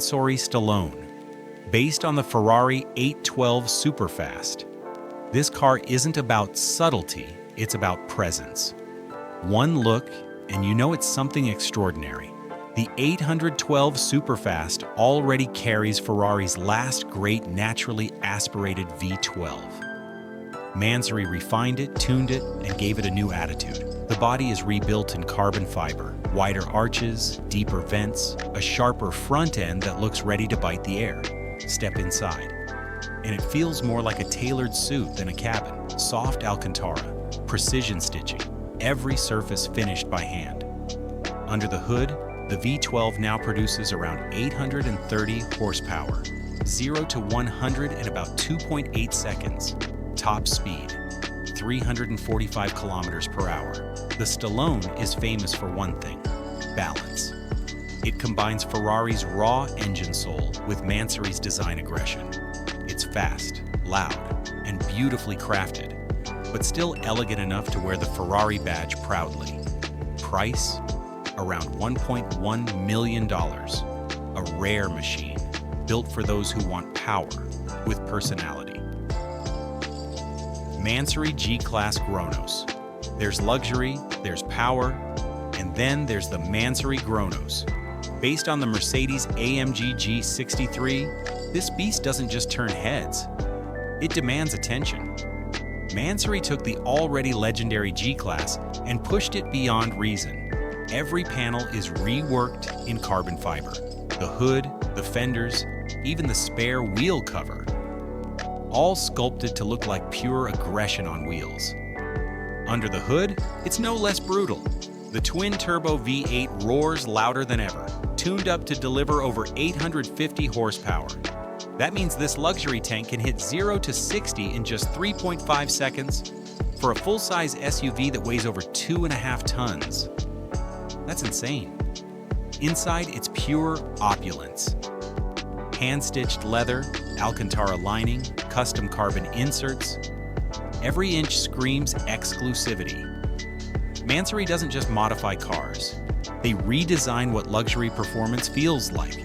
Mansory Stallone, based on the Ferrari 812 Superfast. This car isn't about subtlety, it's about presence. One look, and you know it's something extraordinary. The 812 Superfast already carries Ferrari's last great naturally aspirated V12. Mansory refined it, tuned it, and gave it a new attitude. The body is rebuilt in carbon fiber, wider arches, deeper vents, a sharper front end that looks ready to bite the air. Step inside, and it feels more like a tailored suit than a cabin. Soft Alcantara, precision stitching, every surface finished by hand. Under the hood, the V12 now produces around 830 horsepower, 0 to 100 in about 2.8 seconds. Top speed, 345 kilometers per hour. The Stallone is famous for one thing: balance. It combines Ferrari's raw engine soul with Mansory's design aggression. It's fast, loud, and beautifully crafted, but still elegant enough to wear the Ferrari badge proudly. Price? Around $1.1 million. A rare machine, built for those who want power with personality. Mansory G-Class Gronos. There's luxury, there's power, and then there's the Mansory Gronos. Based on the Mercedes-AMG G63, this beast doesn't just turn heads, it demands attention. Mansory took the already legendary G-Class and pushed it beyond reason. Every panel is reworked in carbon fiber. The hood, the fenders, even the spare wheel cover, all sculpted to look like pure aggression on wheels. Under the hood, it's no less brutal. The twin-turbo V8 roars louder than ever, tuned up to deliver over 850 horsepower. That means this luxury tank can hit 0 to 60 in just 3.5 seconds for a full-size SUV that weighs over 2.5 tons. That's insane. Inside, it's pure opulence. Hand-stitched leather, Alcantara lining, custom carbon inserts. Every inch screams exclusivity. Mansory doesn't just modify cars. They redesign what luxury performance feels like.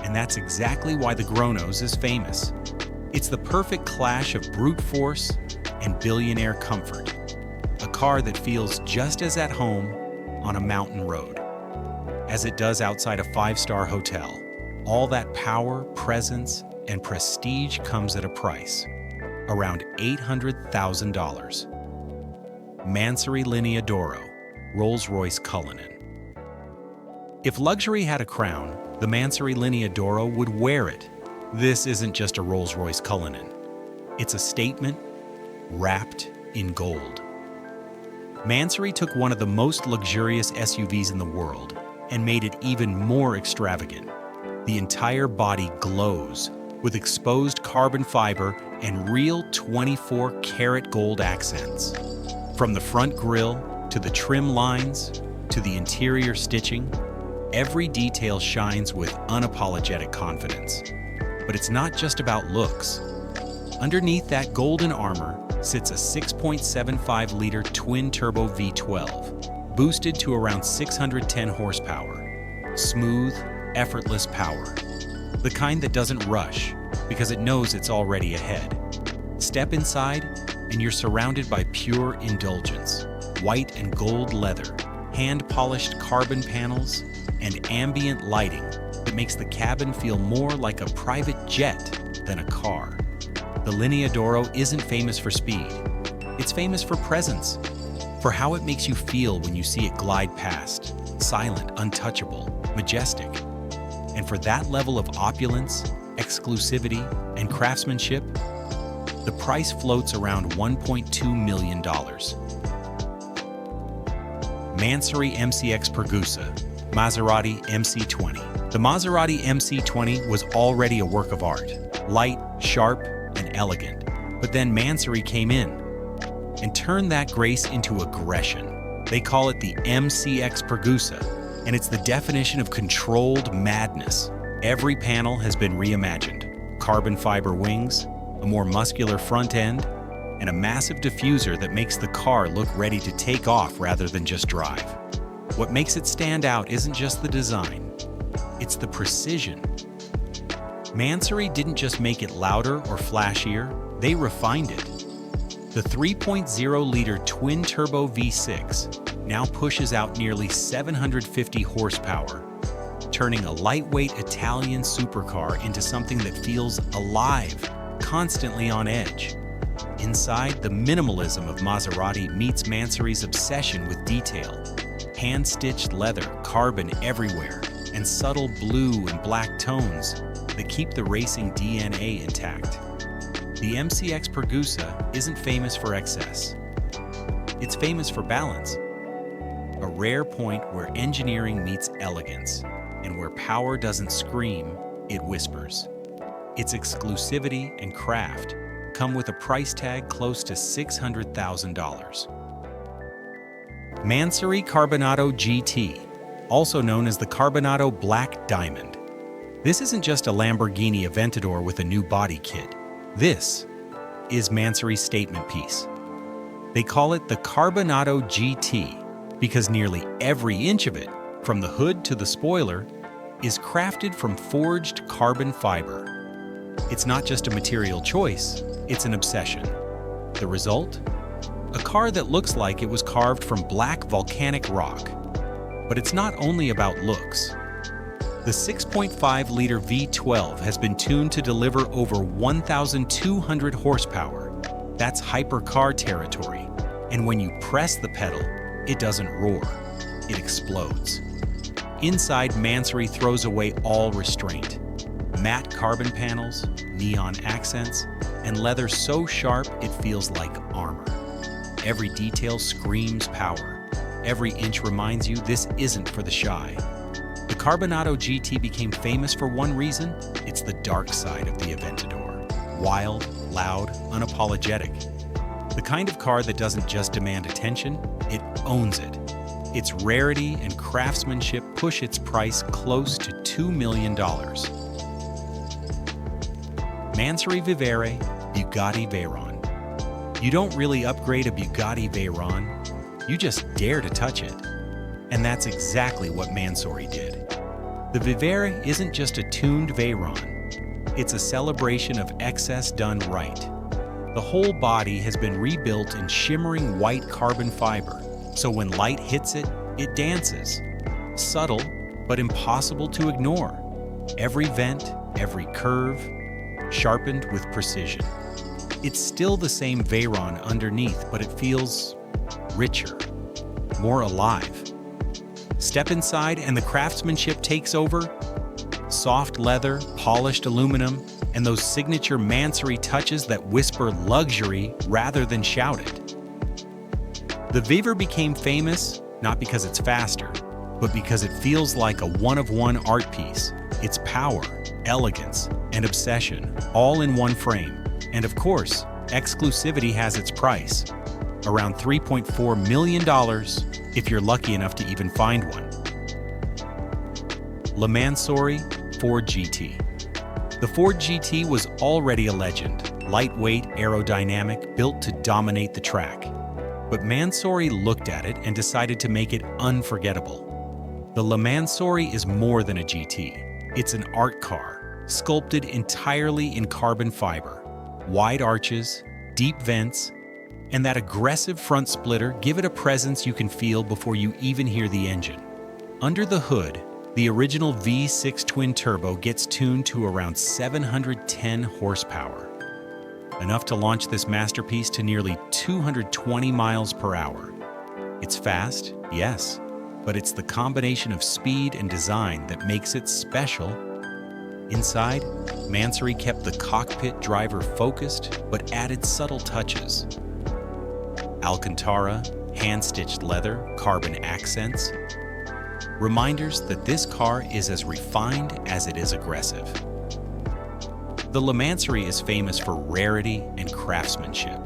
And that's exactly why the Gronos is famous. It's the perfect clash of brute force and billionaire comfort. A car that feels just as at home on a mountain road as it does outside a five-star hotel. All that power, presence, and prestige comes at a price, around $800,000. Mansory Linea d'Oro, Rolls-Royce Cullinan. If luxury had a crown, the Mansory Linea d'Oro would wear it. This isn't just a Rolls-Royce Cullinan. It's a statement wrapped in gold. Mansory took one of the most luxurious SUVs in the world and made it even more extravagant. The entire body glows with exposed carbon fiber and real 24-karat gold accents. From the front grille to the trim lines to the interior stitching, every detail shines with unapologetic confidence. But it's not just about looks. Underneath that golden armor sits a 6.75-liter twin-turbo V12, boosted to around 610 horsepower. Smooth, effortless power. The kind that doesn't rush because it knows it's already ahead. Step inside and you're surrounded by pure indulgence. White and gold leather, hand-polished carbon panels, and ambient lighting that makes the cabin feel more like a private jet than a car. The Linea d'Oro isn't famous for speed. It's famous for presence, for how it makes you feel when you see it glide past, silent, untouchable, majestic. And for that level of opulence, exclusivity, and craftsmanship, the price floats around $1.2 million. Mansory MCX Pergusa, Maserati MC20. The Maserati MC20 was already a work of art, light, sharp, and elegant. But then Mansory came in and turned that grace into aggression. They call it the MCX Pergusa, and it's the definition of controlled madness. Every panel has been reimagined. Carbon fiber wings, a more muscular front end, and a massive diffuser that makes the car look ready to take off rather than just drive. What makes it stand out isn't just the design, it's the precision. Mansory didn't just make it louder or flashier, they refined it. The 3.0-liter twin-turbo V6 now pushes out nearly 750 horsepower, turning a lightweight Italian supercar into something that feels alive, constantly on edge. Inside, the minimalism of Maserati meets Mansory's obsession with detail. Hand-stitched leather, carbon everywhere, and subtle blue and black tones that keep the racing DNA intact. The MCX Pergusa isn't famous for excess. It's famous for balance. A rare point where engineering meets elegance, and where power doesn't scream, it whispers. Its exclusivity and craft come with a price tag close to $600,000. Mansory Carbonado GT, also known as the Carbonado Black Diamond. This isn't just a Lamborghini Aventador with a new body kit. This is Mansory's statement piece. They call it the Carbonado GT because nearly every inch of it, from the hood to the spoiler, is crafted from forged carbon fiber. It's not just a material choice, it's an obsession. The result? A car that looks like it was carved from black volcanic rock. But it's not only about looks. The 6.5-liter V12 has been tuned to deliver over 1,200 horsepower. That's hypercar territory. And when you press the pedal, it doesn't roar, it explodes. Inside, Mansory throws away all restraint. Matte carbon panels, neon accents, and leather so sharp it feels like armor. Every detail screams power. Every inch reminds you this isn't for the shy. The Carbonado GT became famous for one reason: it's the dark side of the Aventador. Wild, loud, unapologetic. The kind of car that doesn't just demand attention, it owns it. Its rarity and craftsmanship push its price close to $2 million. Mansory Vivere, Bugatti Veyron. You don't really upgrade a Bugatti Veyron, you just dare to touch it. And that's exactly what Mansory did. The Vivere isn't just a tuned Veyron, it's a celebration of excess done right. The whole body has been rebuilt in shimmering white carbon fiber, so when light hits it, it dances. Subtle, but impossible to ignore. Every vent, every curve, sharpened with precision. It's still the same Veyron underneath, but it feels richer, more alive. Step inside and the craftsmanship takes over. Soft leather, polished aluminum, and those signature Mansory touches that whisper luxury rather than shout it. The Vivere became famous not because it's faster, but because it feels like a one-of-one art piece. Its power, elegance, and obsession, all in one frame. And of course, exclusivity has its price. Around $3.4 million if you're lucky enough to even find one. Le Mansory Ford GT. The Ford GT was already a legend, lightweight, aerodynamic, built to dominate the track. But Mansory looked at it and decided to make it unforgettable. The Le Mansory is more than a GT. It's an art car, sculpted entirely in carbon fiber. Wide arches, deep vents, and that aggressive front splitter give it a presence you can feel before you even hear the engine. Under the hood, the original V6 twin-turbo gets tuned to around 710 horsepower, enough to launch this masterpiece to nearly 220 miles per hour. It's fast, yes, but it's the combination of speed and design that makes it special. Inside, Mansory kept the cockpit driver focused, but added subtle touches. Alcantara, hand-stitched leather, carbon accents. Reminders that this car is as refined as it is aggressive. The Le Mansory is famous for rarity and craftsmanship.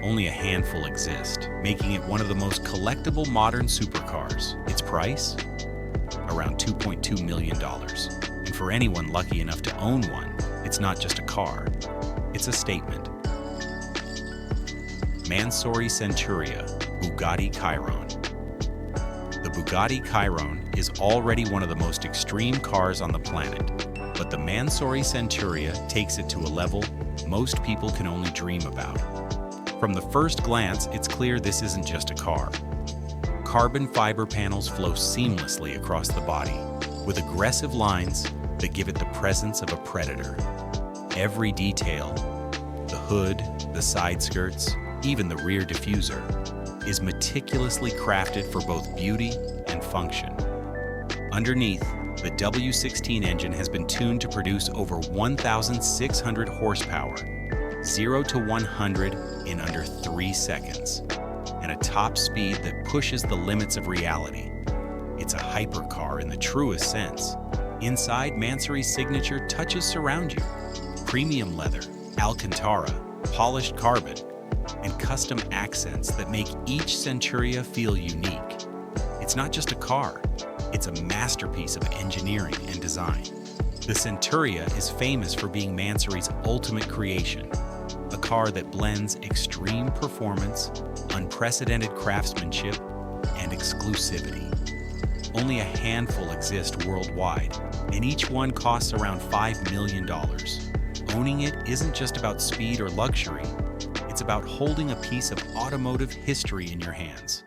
Only a handful exist, making it one of the most collectible modern supercars. Its price? Around $2.2 million. And for anyone lucky enough to own one, it's not just a car, it's a statement. Mansory Centuria Bugatti Chiron. The Bugatti Chiron is already one of the most extreme cars on the planet. But the Mansory Centuria takes it to a level most people can only dream about. From the first glance, it's clear this isn't just a car. Carbon fiber panels flow seamlessly across the body, with aggressive lines that give it the presence of a predator. Every detail, the hood, the side skirts, even the rear diffuser, is meticulously crafted for both beauty and function. Underneath, the W16 engine has been tuned to produce over 1,600 horsepower, 0 to 100 in under 3 seconds, and a top speed that pushes the limits of reality. It's a hypercar in the truest sense. Inside, Mansory's signature touches surround you. Premium leather, Alcantara, polished carbon, and custom accents that make each Centuria feel unique. It's not just a car, it's a masterpiece of engineering and design. The Centuria is famous for being Mansory's ultimate creation, a car that blends extreme performance, unprecedented craftsmanship, and exclusivity. Only a handful exist worldwide, and each one costs around $5 million. Owning it isn't just about speed or luxury, it's about holding a piece of automotive history in your hands.